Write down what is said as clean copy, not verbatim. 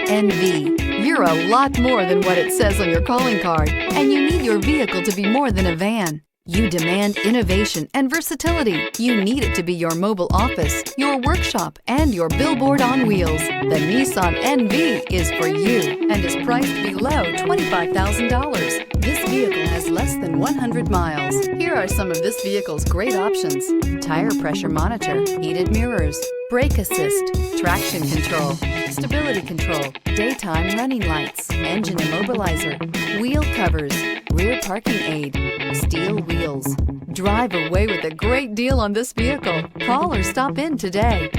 NV. You're a lot more than what it says on your calling card, and you need your vehicle to be more than a van. You demand innovation and versatility. You need it to be your mobile office, your workshop, and your billboard on wheels. The Nissan NV is for you and is priced below $25,000. This vehicle has less than 100 miles. Here are some of this vehicle's great options: tire pressure monitor, heated mirrors, brake assist, traction control, stability control, daytime running lights, engine immobilizer, wheel covers, rear parking aid, steel wheels. Drive away with a great deal on this vehicle. Call or stop in today.